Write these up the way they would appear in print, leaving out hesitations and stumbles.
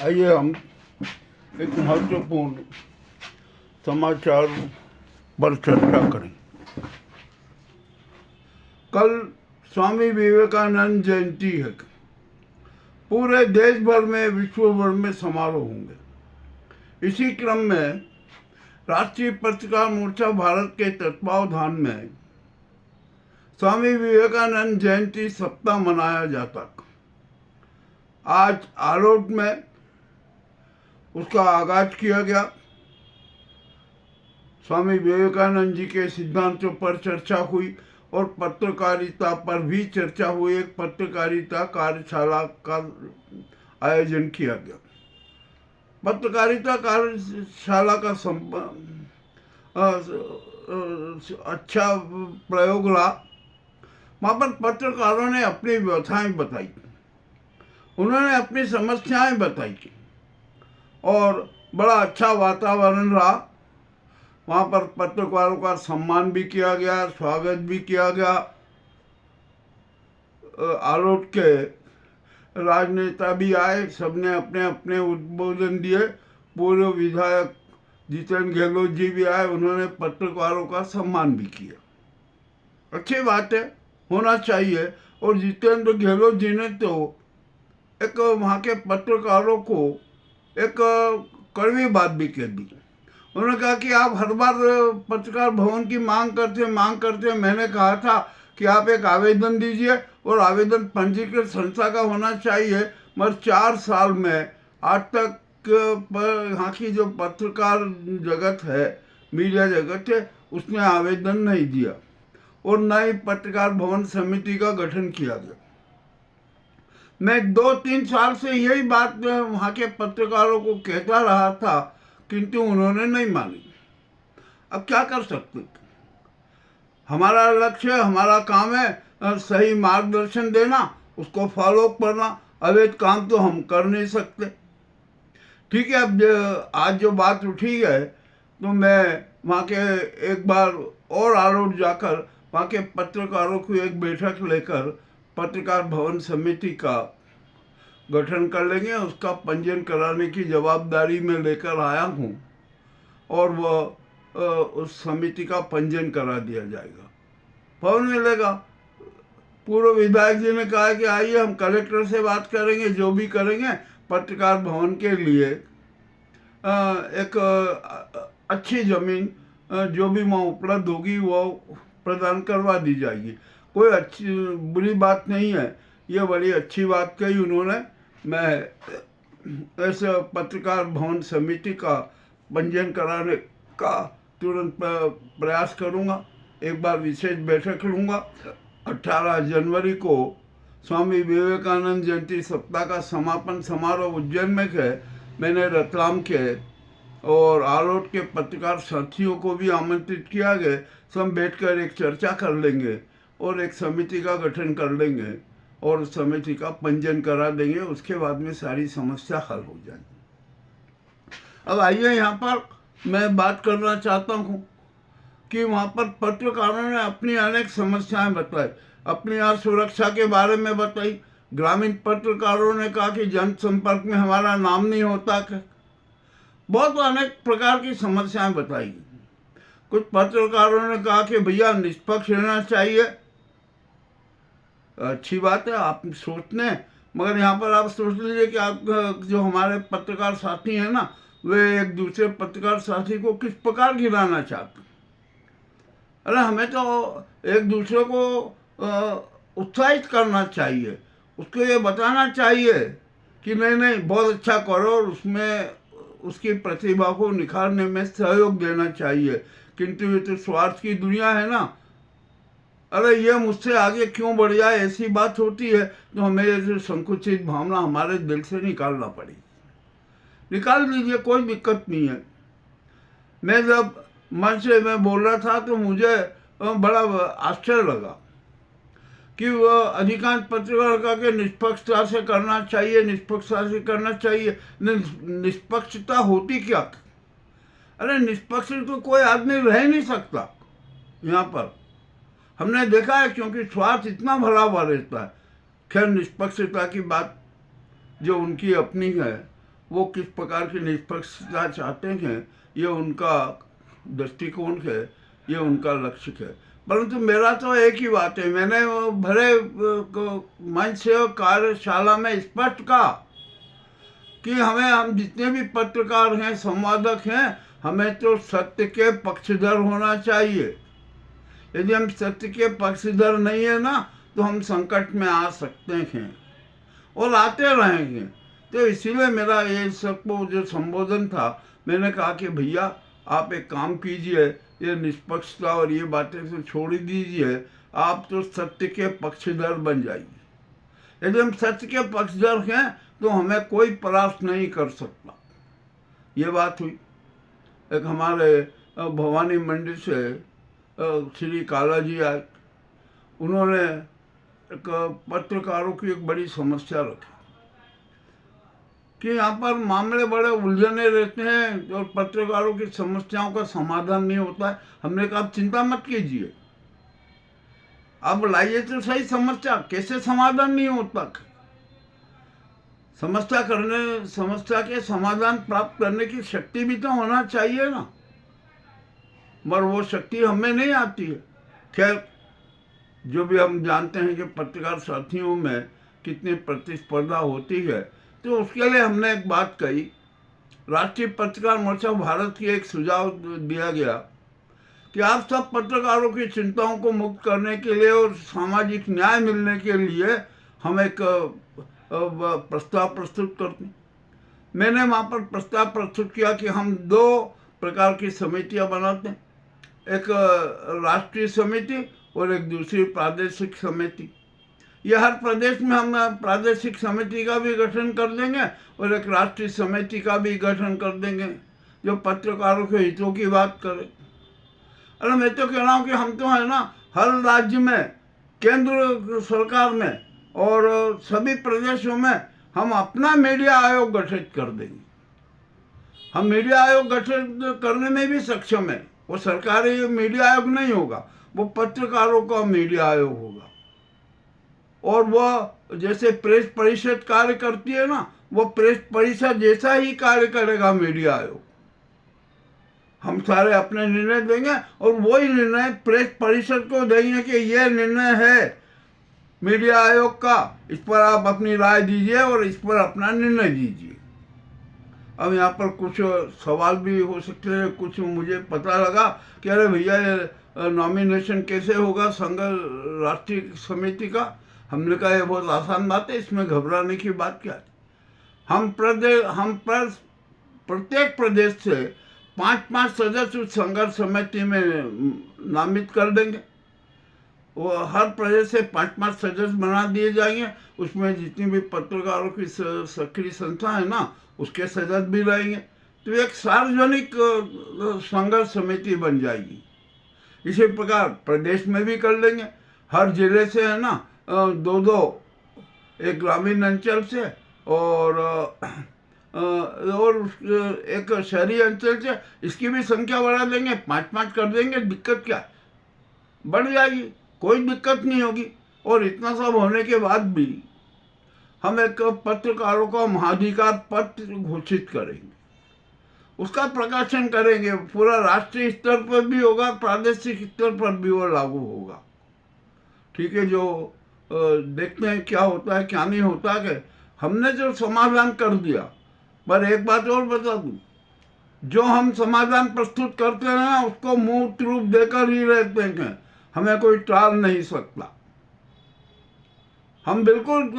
आइए हम एक महत्वपूर्ण समाचार पर चर्चा करें। कल स्वामी विवेकानंद जयंती है। पूरे देश भर में, विश्व भर में समारोह होंगे। इसी क्रम में राष्ट्रीय पत्रकार मोर्चा भारत के तत्वावधान में स्वामी विवेकानंद जयंती सप्ताह मनाया जाता। आज आलोट में उसका आगाज किया गया। स्वामी विवेकानंद जी के सिद्धांतों पर चर्चा हुई और पत्रकारिता पर भी चर्चा हुई। एक पत्रकारिता कार्यशाला का आयोजन किया गया। पत्रकारिता कार्यशाला का अच्छा प्रयोग रहा। वहाँ पर पत्रकारों ने अपनी व्यथाएं बताई, उन्होंने अपनी समस्याएं बताई और बड़ा अच्छा वातावरण रहा। वहाँ पर पत्रकारों का सम्मान भी किया गया, स्वागत भी किया गया। आलोट के राजनेता भी आए, सबने अपने अपने उद्बोधन दिए। पूर्व विधायक जितेंद्र गहलोत जी भी आए, उन्होंने पत्रकारों का सम्मान भी किया। अच्छी बात है, होना चाहिए। और जितेंद्र गहलोत जी ने तो एक वहाँ के पत्रकारों को एक कड़वी बात भी कह दी। उन्होंने कहा कि आप हर बार पत्रकार भवन की मांग करते। मैंने कहा था कि आप एक आवेदन दीजिए और आवेदन पंजीकृत संस्था का होना चाहिए। मगर 4 साल में आज तक यहाँ की जो पत्रकार जगत है, मीडिया जगत है, उसने आवेदन नहीं दिया और न ही पत्रकार भवन समिति का गठन किया गया। मैं 2-3 साल से यही बात वहाँ के पत्रकारों को कहता रहा था, किंतु उन्होंने नहीं मानी। अब क्या कर सकते? हमारा लक्ष्य, हमारा काम है सही मार्गदर्शन देना, उसको फॉलो करना। अवैध काम तो हम कर नहीं सकते। ठीक है, अब आज जो बात उठी है तो मैं वहाँ के एक बार और आलोट जाकर वहाँ के पत्रकारों की एक बैठक लेकर पत्रकार भवन समिति का गठन कर लेंगे। उसका पंजीयन कराने की जवाबदारी मैं लेकर आया हूँ और वह उस समिति का पंजीयन करा दिया जाएगा। भवन मिलेगा। पूर्व विधायक जी ने कहा कि आइए हम कलेक्टर से बात करेंगे, जो भी करेंगे पत्रकार भवन के लिए एक अच्छी ज़मीन जो भी वहाँ उपलब्ध होगी वो प्रदान करवा दी जाएगी। कोई अच्छी बुरी बात नहीं है, ये बड़ी अच्छी बात कही उन्होंने। मैं ऐसे पत्रकार भवन समिति का पंजीयन कराने का तुरंत प्रयास करूँगा। एक बार विशेष बैठक लूँगा। 18 जनवरी को स्वामी विवेकानंद जयंती सप्ताह का समापन समारोह उज्जैन में है। मैंने रतलाम के और आलोट के पत्रकार साथियों को भी आमंत्रित किया गया। सब बैठकर एक चर्चा कर लेंगे और एक समिति का गठन कर लेंगे और उस समिति का पंजीयन करा देंगे। उसके बाद में सारी समस्या हल हो जाएगी। अब आइए, यहाँ पर मैं बात करना चाहता हूँ कि वहाँ पर पत्रकारों ने अपनी अनेक समस्याएं बताई, अपनी सुरक्षा के बारे में बताई। ग्रामीण पत्रकारों ने कहा कि जनसंपर्क में हमारा नाम नहीं होता। बहुत अनेक प्रकार की समस्याएं बताई। कुछ पत्रकारों ने कहा कि भैया निष्पक्ष रहना चाहिए। अच्छी बात है, आप सोचने, मगर यहाँ पर आप सोच लीजिए कि आप जो हमारे पत्रकार साथी हैं ना, वे एक दूसरे पत्रकार साथी को किस प्रकार गिराना चाहते। अरे हमें तो एक दूसरे को उत्साहित करना चाहिए, उसको ये बताना चाहिए कि नहीं बहुत अच्छा करो और उसमें उसकी प्रतिभा को निखारने में सहयोग देना चाहिए। किंतु ये तो स्वार्थ की दुनिया है ना। अरे ये मुझसे आगे क्यों बढ़ जाए, ऐसी बात होती है तो हमें ये संकुचित भावना हमारे दिल से निकालना पड़ेगी। निकाल लीजिए, कोई दिक्कत नहीं है। मैं जब मंच से मैं बोल रहा था तो मुझे बड़ा आश्चर्य लगा कि वह अधिकांश पत्रकार का कि निष्पक्षता से करना चाहिए, निष्पक्षता से करना चाहिए। निष्पक्षता होती क्या? अरे निष्पक्ष तो कोई आदमी रह नहीं सकता यहाँ पर। हमने देखा है, क्योंकि स्वार्थ इतना भरा हुआ रहता है। खैर, निष्पक्षता की बात जो उनकी अपनी है वो किस प्रकार की निष्पक्षता चाहते हैं, ये उनका दृष्टिकोण है, ये उनका लक्ष्य है। परंतु मेरा तो एक ही बात है, मैंने वो भले मंच से कार्यशाला में स्पष्ट कहा कि हम जितने भी पत्रकार हैं, संवादक हैं, हमें तो सत्य के पक्षधर होना चाहिए। यदि हम सत्य के पक्षधर नहीं है ना, तो हम संकट में आ सकते हैं और आते रहेंगे। तो इसीलिए मेरा ये सबको जो संबोधन था, मैंने कहा कि भैया आप एक काम कीजिए, ये निष्पक्षता और ये बातें तो छोड़ ही दीजिए, आप तो सत्य के पक्षधर बन जाइए। यदि हम सत्य के पक्षधर हैं तो हमें कोई परास्त नहीं कर सकता। ये बात हुई। एक हमारे भवानी मंडी से श्री काला जी आए, उन्होंने एक पत्रकारों की एक बड़ी समस्या रखी कि यहाँ पर मामले बड़े उलझने रहते हैं और पत्रकारों की समस्याओं का समाधान नहीं होता है। हमने कहा आप चिंता मत कीजिए, अब लाइए तो सही समस्या, कैसे समाधान नहीं होता। समस्या के समाधान प्राप्त करने की शक्ति भी तो होना चाहिए ना, मगर वो शक्ति हमें नहीं आती है। खैर, जो भी हम जानते हैं कि पत्रकार साथियों में कितनी प्रतिस्पर्धा होती है, तो उसके लिए हमने एक बात कही। राष्ट्रीय पत्रकार मोर्चा भारत की एक सुझाव दिया गया कि आप सब पत्रकारों की चिंताओं को मुक्त करने के लिए और सामाजिक न्याय मिलने के लिए हम एक प्रस्ताव प्रस्तुत करते हैं। मैंने वहाँ पर प्रस्ताव प्रस्तुत किया कि हम 2 प्रकार की समितियाँ बनाते हैं, एक राष्ट्रीय समिति और एक दूसरी प्रादेशिक समिति। ये हर प्रदेश में हम प्रादेशिक समिति का भी गठन कर देंगे और एक राष्ट्रीय समिति का भी गठन कर देंगे जो पत्रकारों के हितों की बात करे। अरे मैं तो कह रहा हूँ कि हम तो है ना, हर राज्य में, केंद्र सरकार में और सभी प्रदेशों में हम अपना मीडिया आयोग गठित कर देंगे। हम मीडिया आयोग गठित करने में भी सक्षम है। वो सरकारी मीडिया आयोग नहीं होगा, वो पत्रकारों का मीडिया आयोग होगा। और वो जैसे प्रेस परिषद कार्य करती है ना, वो प्रेस परिषद जैसा ही कार्य करेगा मीडिया आयोग। हम सारे अपने निर्णय देंगे और वही निर्णय प्रेस परिषद को देंगे कि ये निर्णय है मीडिया आयोग का, इस पर आप अपनी राय दीजिए और इस पर अपना निर्णय दीजिए। अब यहाँ पर कुछ सवाल भी हो सकते हैं। कुछ मुझे पता लगा कि अरे भैया ये नॉमिनेशन कैसे होगा संघ राष्ट्रीय समिति का। हमने कहा ये बहुत आसान बात है, इसमें घबराने की बात क्या है। हम प्रत्येक प्रदेश से 5-5 सदस्य उस संघर्ष समिति में नामित कर देंगे। वो हर प्रदेश से 5-5 सदस्य बना दिए जाएंगे। उसमें जितनी भी पत्रकारों की सक्रिय संस्था है ना, उसके सदस्य भी रहेंगे। तो एक सार्वजनिक संघर्ष समिति बन जाएगी। इसी प्रकार प्रदेश में भी कर लेंगे। हर जिले से है ना 2-2, एक ग्रामीण अंचल से और एक शहरी अंचल से, इसकी भी संख्या बढ़ा देंगे, 5-5 कर देंगे। दिक्कत क्या है, बढ़ जाएगी, कोई दिक्कत नहीं होगी। और इतना सब होने के बाद भी हम एक पत्रकारों का महाधिकार पत्र घोषित करेंगे, उसका प्रकाशन करेंगे। पूरा राष्ट्रीय स्तर पर भी होगा, प्रादेशिक स्तर पर भी वो लागू होगा। ठीक है, जो देखते हैं क्या होता है क्या नहीं होता है। हमने जो समाधान कर दिया, पर एक बात और बता दूं, जो हम समाधान प्रस्तुत करते हैं ना, उसको मूर्त रूप देकर ही रहते हैं। हमें कोई टाल नहीं सकता। हम बिल्कुल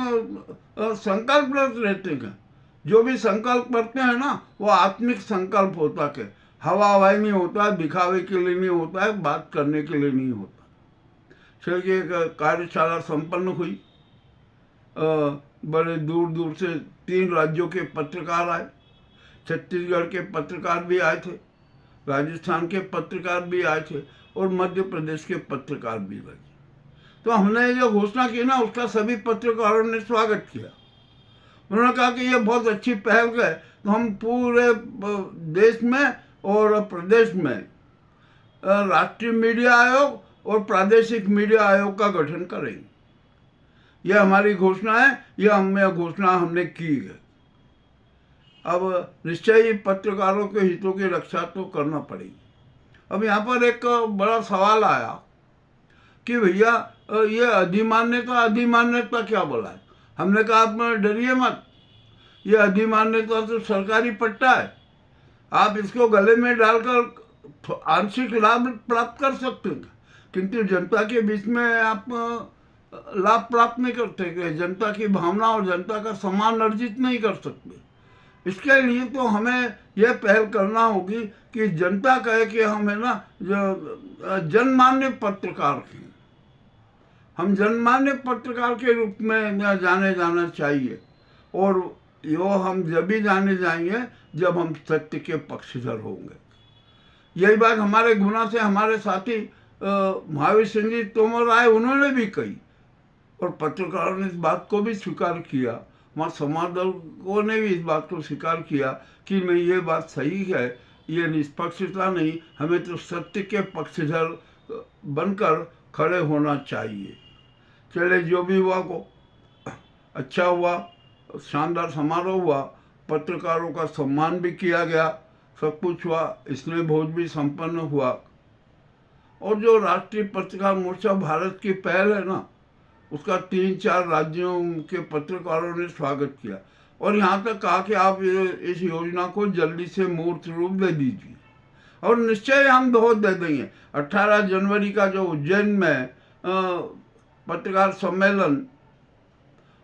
संकल्परत रहते हैं। जो भी संकल्प करते हैं ना, वो आत्मिक संकल्प होता है, हवा नहीं होता, दिखावे के लिए नहीं होता है, बात करने के लिए नहीं होता। चलिए, एक कार्यशाला संपन्न हुई। बड़े दूर दूर से 3 राज्यों के पत्रकार आए। छत्तीसगढ़ के पत्रकार भी आए थे, राजस्थान के पत्रकार भी आए थे और मध्य प्रदेश के पत्रकार भी लगे। तो हमने जो घोषणा की ना, उसका सभी पत्रकारों ने स्वागत किया। उन्होंने कहा कि ये बहुत अच्छी पहल है, तो हम पूरे देश में और प्रदेश में राष्ट्रीय मीडिया आयोग और प्रादेशिक मीडिया आयोग का गठन करेंगे। यह हमारी घोषणा है, यह घोषणा हमने की है। अब निश्चय ही पत्रकारों के हितों की रक्षा तो करना पड़ेगी। अब यहाँ पर एक बड़ा सवाल आया कि भैया ये अधिमान्यता क्या बोला है। हमने कहा आप डरिए मत, ये अधिमान्यता तो सरकारी पट्टा है, आप इसको गले में डालकर आंशिक लाभ प्राप्त कर सकते हैं, किंतु जनता के बीच में आप लाभ प्राप्त नहीं करते, जनता की भावना और जनता का सम्मान अर्जित नहीं कर सकते। इसके लिए तो हमें यह पहल करना होगी कि जनता कहे कि हम है ना जनमान्य पत्रकार हैं, हम जनमान्य पत्रकार के रूप में जाने जाना चाहिए। और यो हम जब भी जाने जाएंगे जब हम सत्य के पक्षधर होंगे। यही बात हमारे गुना से हमारे साथी महावीर सिंह जी तोमर आए, उन्होंने भी कही और पत्रकारों ने इस बात को भी स्वीकार किया, हमारे संवाददाताओं ने भी इस बात को स्वीकार किया कि नहीं ये बात सही है, ये निष्पक्षता नहीं, हमें तो सत्य के पक्षधर बनकर खड़े होना चाहिए। चले जो भी हुआ को अच्छा हुआ, शानदार समारोह हुआ, पत्रकारों का सम्मान भी किया गया, सब कुछ हुआ, स्नेह भोज भी संपन्न हुआ। और जो राष्ट्रीय पत्रकार मोर्चा भारत की पहल है ना, उसका 3-4 राज्यों के पत्रकारों ने स्वागत किया और यहाँ तक कहा कि आप इस योजना को जल्दी से मूर्त रूप दे दीजिए और निश्चय हम बहुत दे देंगे। 18 जनवरी का जो उज्जैन में पत्रकार सम्मेलन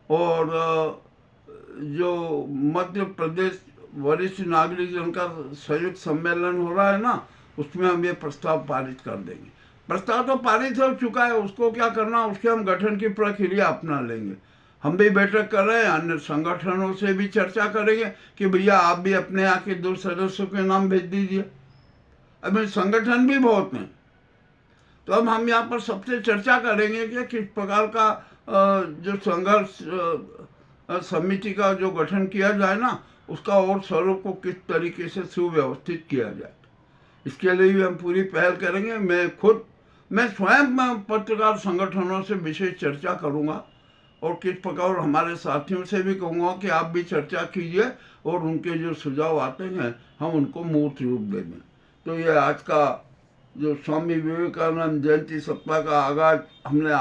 और जो मध्य प्रदेश वरिष्ठ नागरिक जन का संयुक्त सम्मेलन हो रहा है ना, उसमें हम ये प्रस्ताव पारित कर देंगे। प्रस्ताव तो पारित हो चुका है, उसको क्या करना, उसके हम गठन की प्रक्रिया अपना लेंगे। हम भी बैठक कर रहे हैं, अन्य संगठनों से भी चर्चा करेंगे कि भैया आप भी अपने यहाँ के 2 सदस्यों के नाम भेज दीजिए। अभी संगठन भी बहुत हैं, तो अब हम यहाँ पर सबसे चर्चा करेंगे कि किस प्रकार का जो संघर्ष समिति का जो गठन किया जाए ना, उसका और स्वरूप को किस तरीके से सुव्यवस्थित किया जाए, इसके लिए भी हम पूरी पहल करेंगे। मैं स्वयं पत्रकार संगठनों से विशेष चर्चा करूंगा और किस प्रकार हमारे साथियों से भी कहूँगा कि आप भी चर्चा कीजिए और उनके जो सुझाव आते हैं हम उनको मूर्त रूप देंगे। तो ये आज का जो स्वामी विवेकानंद जयंती सप्ताह का आगाज हमने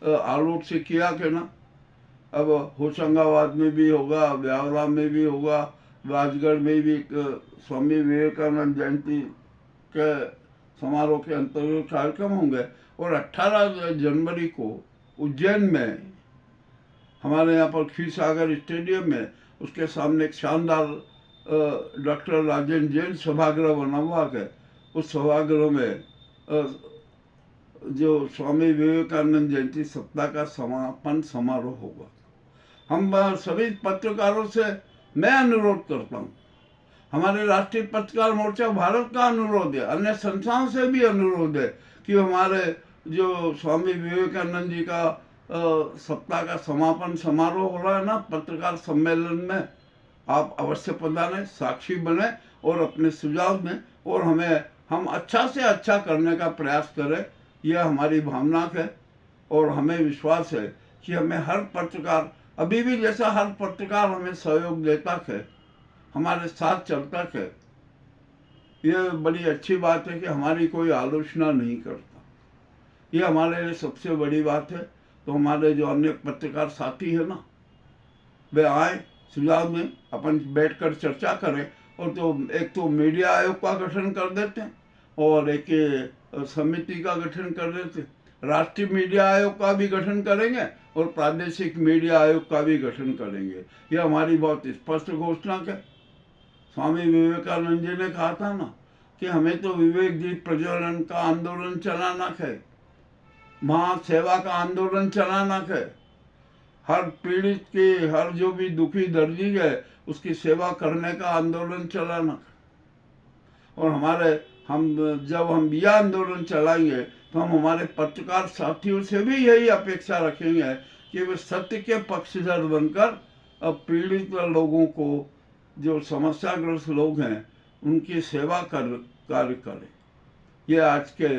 आलोक से किया कि ना, अब होशंगाबाद में भी होगा, ब्यावरा में भी होगा, राजगढ़ में भी स्वामी विवेकानंद जयंती के समारोह के अंतर्गत कार्यक्रम होंगे और 18 जनवरी को उज्जैन में हमारे यहाँ पर क्षीरसागर स्टेडियम में उसके सामने एक शानदार डॉक्टर राजेंद्र जैन सभागृह बना हुआ है। उस सभागृह में जो स्वामी विवेकानंद जयंती सप्ताह का समापन समारोह होगा। हम सभी पत्रकारों से मैं अनुरोध करता हूँ, हमारे राष्ट्रीय पत्रकार मोर्चा भारत का अनुरोध है, अन्य संस्थाओं से भी अनुरोध है कि हमारे जो स्वामी विवेकानंद जी का सप्ताह का समापन समारोह हो रहा है ना, पत्रकार सम्मेलन में आप अवश्य पधारें, साक्षी बने और अपने सुझाव दें और हम अच्छा से अच्छा करने का प्रयास करें। यह हमारी भावना है और हमें विश्वास है कि हमें हर पत्रकार अभी भी जैसा हर पत्रकार हमें सहयोग देता है, हमारे साथ चलता है, यह बड़ी अच्छी बात है कि हमारी कोई आलोचना नहीं करता। ये हमारे लिए सबसे बड़ी बात है। तो हमारे जो अन्य पत्रकार साथी है ना, वे आए, सुझाव में अपन बैठकर चर्चा करें और तो एक तो मीडिया आयोग का गठन कर देते हैं और एक समिति का गठन कर देते हैं, राष्ट्रीय मीडिया आयोग का भी गठन करेंगे और प्रादेशिक मीडिया आयोग का भी गठन करेंगे। यह हमारी बहुत स्पष्ट घोषणा है। स्वामी विवेकानंद जी ने कहा था ना कि हमें तो विवेक दीप प्रज्वलन का आंदोलन चलाना है, महासेवा का आंदोलन चलाना है, हर पीड़ित की, हर जो भी दुखी दर्दी है उसकी सेवा करने का आंदोलन चलाना है। और जब हम यह आंदोलन चलाएंगे तो हम हमारे पत्रकार साथियों से भी यही अपेक्षा रखेंगे कि वे सत्य के पक्षधर बनकर पीड़ित लोगों को, जो समस्याग्रस्त लोग हैं, उनकी सेवा कार्य करें। ये आज के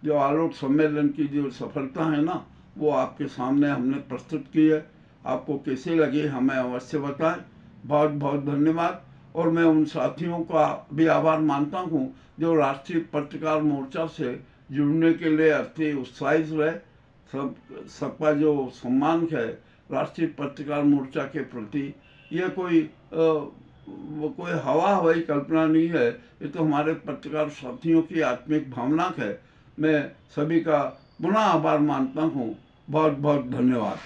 जो आलोक सम्मेलन की जो सफलता है ना, वो आपके सामने हमने प्रस्तुत की है। आपको कैसे लगे हमें अवश्य बताएं बहुत बहुत धन्यवाद। और मैं उन साथियों का भी आभार मानता हूँ जो राष्ट्रीय पत्रकार मोर्चा से जुड़ने के लिए अति उत्साहित रहे। सबका जो सम्मान है राष्ट्रीय पत्रकार मोर्चा के प्रति, ये कोई हवा हवाई कल्पना नहीं है, ये तो हमारे पत्रकार साथियों की आत्मिक भावना है। मैं सभी का पुनः आभार मानता हूँ। बहुत बहुत धन्यवाद।